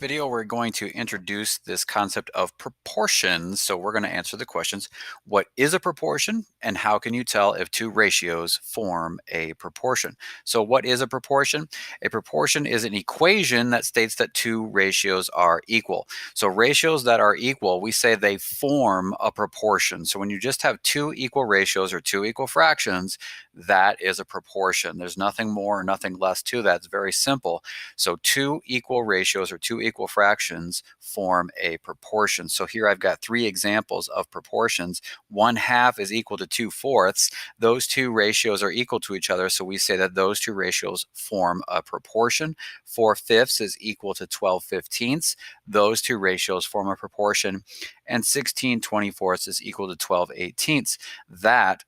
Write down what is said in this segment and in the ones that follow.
Video, we're going to introduce this concept of proportions. So we're going to answer the questions, what is a proportion and how can you tell if two ratios form a proportion? So what is a proportion? A proportion is an equation that states that two ratios are equal. So ratios that are equal, we say they form a proportion. So when you just have two equal ratios or two equal fractions, that is a proportion. There's nothing more or nothing less to that. It's very simple. So two equal ratios or two equal fractions form a proportion. So here I've got three examples of proportions. 1/2 is equal to 2/4. Those two ratios are equal to each other, so we say that those two ratios form a proportion. 4/5 is equal to 12/15. Those two ratios form a proportion. And 16/24 is equal to 12/18. That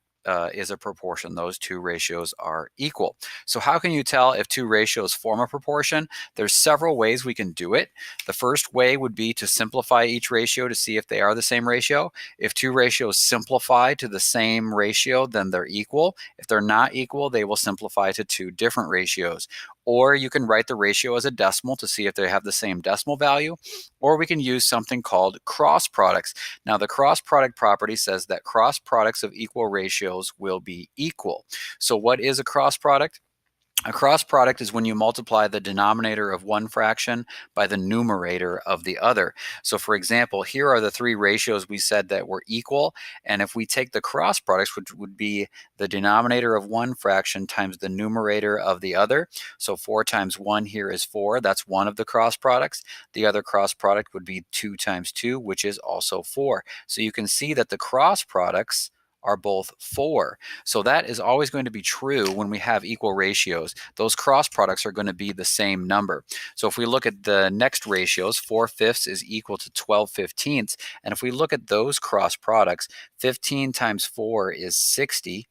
is a proportion. Those two ratios are equal. So how can you tell if two ratios form a proportion? There's several ways we can do it. The first way would be to simplify each ratio to see if they are the same ratio. If two ratios simplify to the same ratio, then they're equal. If they're not equal, they will simplify to two different ratios. Or you can write the ratio as a decimal to see if they have the same decimal value. Or we can use something called cross products. Now, the cross product property says that cross products of equal ratios will be equal. So what is a cross product? A cross product is when you multiply the denominator of one fraction by the numerator of the other. So for example, here are the three ratios we said that were equal. And if we take the cross products, which would be the denominator of one fraction times the numerator of the other. So 4 times 1 here is 4. That's one of the cross products. The other cross product would be 2 times 2, which is also 4. So you can see that the cross products are both 4. So that is always going to be true when we have equal ratios. Those cross products are going to be the same number. So if we look at the next ratios, 4/5 is equal to 12/15. And if we look at those cross products, 15 times 4 is 60.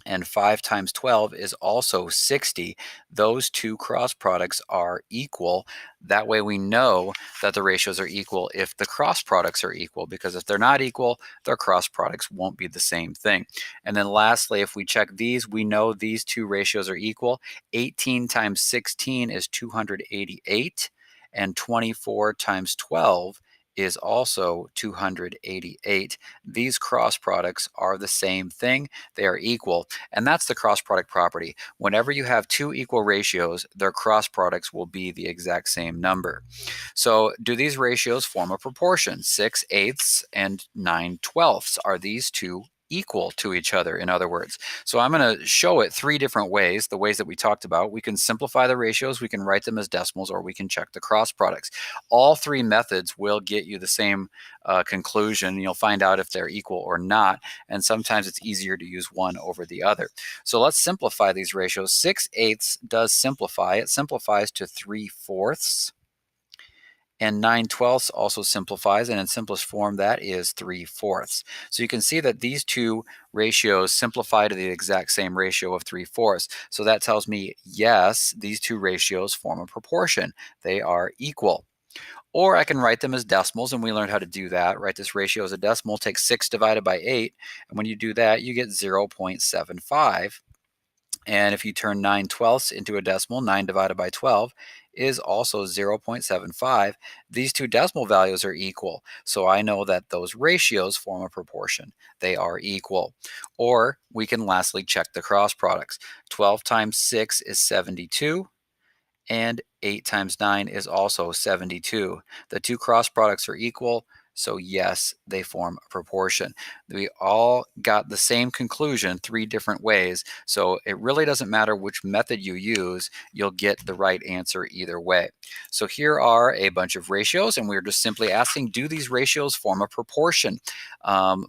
And 5 times 12 is also 60. Those two cross products are equal. That way we know that the ratios are equal if the cross products are equal, because if they're not equal, their cross products won't be the same thing. And then lastly, if we check these, we know these two ratios are equal. 18 times 16 is 288, and 24 times 12 is also 288. These cross products are the same thing. They are equal. And that's the cross product property. Whenever you have two equal ratios, their cross products will be the exact same number. So do these ratios form a proportion? 6/8 and 9/12. Are these two equal to each other, in other words? So I'm going to show it three different ways, the ways that we talked about. We can simplify the ratios, we can write them as decimals, or we can check the cross products. All three methods will get you the same conclusion. You'll find out if they're equal or not, and sometimes it's easier to use one over the other. So let's simplify these ratios. 6/8 does simplify. It simplifies to 3/4. And 9/12 also simplifies, and in simplest form, that is 3/4. So you can see that these two ratios simplify to the exact same ratio of 3/4. So that tells me, yes, these two ratios form a proportion. They are equal. Or I can write them as decimals, and we learned how to do that. Write this ratio as a decimal, take 6 divided by 8, and when you do that, you get 0.75. And if you turn 9/12 into a decimal, 9 divided by 12 is also 0.75. These two decimal values are equal. So I know that those ratios form a proportion. They are equal. Or we can lastly check the cross products. 12 times 6 is 72. And 8 times 9 is also 72. The two cross products are equal. So yes, they form a proportion. We all got the same conclusion three different ways. So it really doesn't matter which method you use, you'll get the right answer either way. So here are a bunch of ratios, and we're just simply asking, do these ratios form a proportion?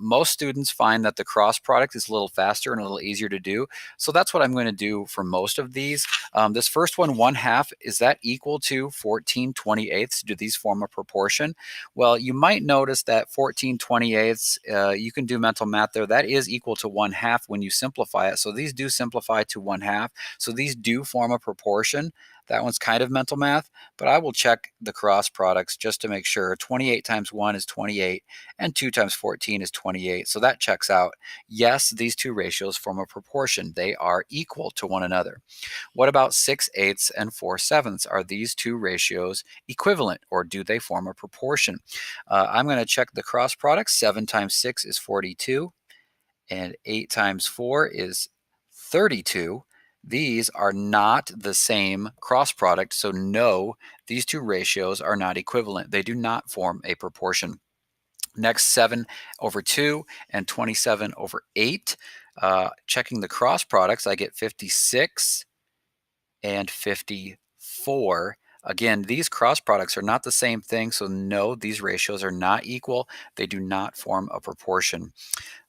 Most students find that the cross product is a little faster and a little easier to do. So that's what I'm going to do for most of these. This first one, 1/2, is that equal to 14/28? Do these form a proportion? Well, you might notice that 14/28, you can do mental math there. That is equal to 1/2 when you simplify it. So these do simplify to 1/2. So these do form a proportion. That one's kind of mental math, but I will check the cross products just to make sure. 28 times 1 is 28, and 2 times 14 is 28. So that checks out. Yes, these two ratios form a proportion. They are equal to one another. What about 6/8 and 4/7? Are these two ratios equivalent, or do they form a proportion? I'm going to check the cross products. 7 times 6 is 42, and 8 times 4 is 32. These are not the same cross product, so no, these two ratios are not equivalent. They do not form a proportion. Next, 7 over 2 and 27 over 8. Checking the cross products, I get 56 and 54. Again, these cross products are not the same thing, so no, these ratios are not equal. They do not form a proportion.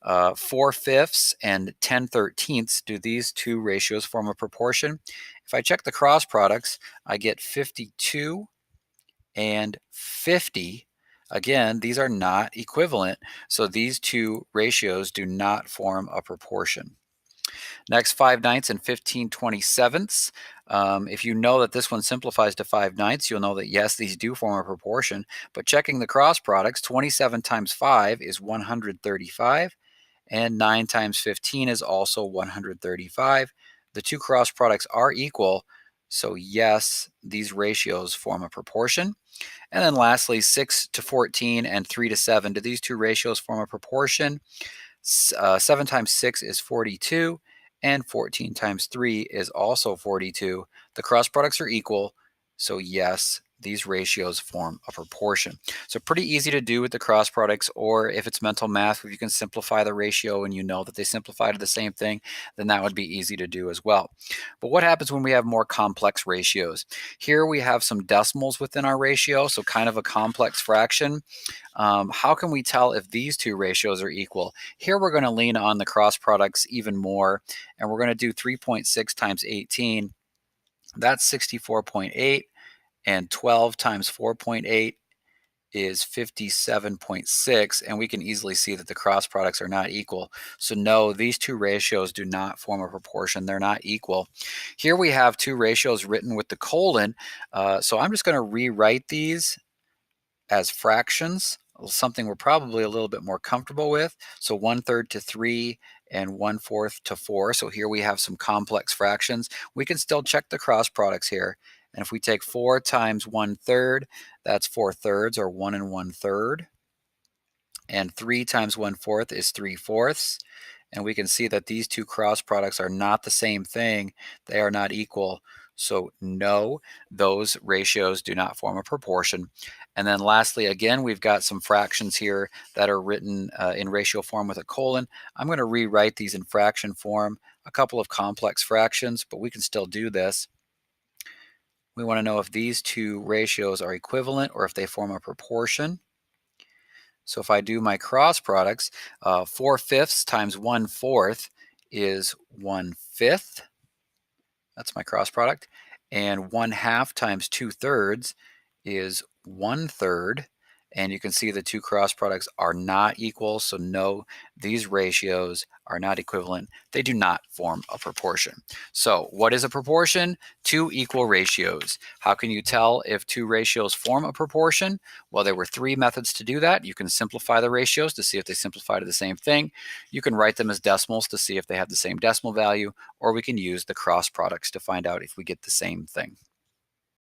4/5 and 10/13, do these two ratios form a proportion? If I check the cross products, I get 52 and 50. Again, these are not equivalent, so these two ratios do not form a proportion. Next, 5/9 and 15/27. If you know that this one simplifies to 5/9, you'll know that yes, these do form a proportion, but checking the cross products, 27 times 5 is 135, and 9 times 15 is also 135. The two cross products are equal, so yes, these ratios form a proportion. And then lastly, 6 to 14 and 3 to 7. Do these two ratios form a proportion? 7 times 6 is 42, and 14 times 3 is also 42. The cross products are equal, so yes, these ratios form a proportion. So pretty easy to do with the cross products, or if it's mental math, if you can simplify the ratio and you know that they simplify to the same thing, then that would be easy to do as well. But what happens when we have more complex ratios? Here we have some decimals within our ratio, so kind of a complex fraction. How can we tell if these two ratios are equal? Here we're going to lean on the cross products even more, and we're going to do 3.6 times 18. That's 64.8, and 12 times 4.8 is 57.6, and we can easily see that the cross products are not equal. So no, these two ratios do not form a proportion. They're not equal. Here we have two ratios written with the colon, so I'm just going to rewrite these as fractions, something we're probably a little bit more comfortable with. So 1/3 to 3 and 1/4 to 4. So here we have some complex fractions. We can still check the cross products here. And if we take 4 times 1/3, that's 4/3, or 1 1/3. And 3 times 1/4 is 3/4. And we can see that these two cross products are not the same thing. They are not equal. So no, those ratios do not form a proportion. And then lastly, again, we've got some fractions here that are written in ratio form with a colon. I'm going to rewrite these in fraction form, a couple of complex fractions, but we can still do this. We want to know if these two ratios are equivalent or if they form a proportion. So if I do my cross products, 4/5 times 1/4 is 1/5. That's my cross product. And 1/2 times 2/3 is 1/3. And you can see the two cross products are not equal. So no, these ratios are not equivalent. They do not form a proportion. So what is a proportion? Two equal ratios. How can you tell if two ratios form a proportion? Well, there were three methods to do that. You can simplify the ratios to see if they simplify to the same thing. You can write them as decimals to see if they have the same decimal value, or we can use the cross products to find out if we get the same thing.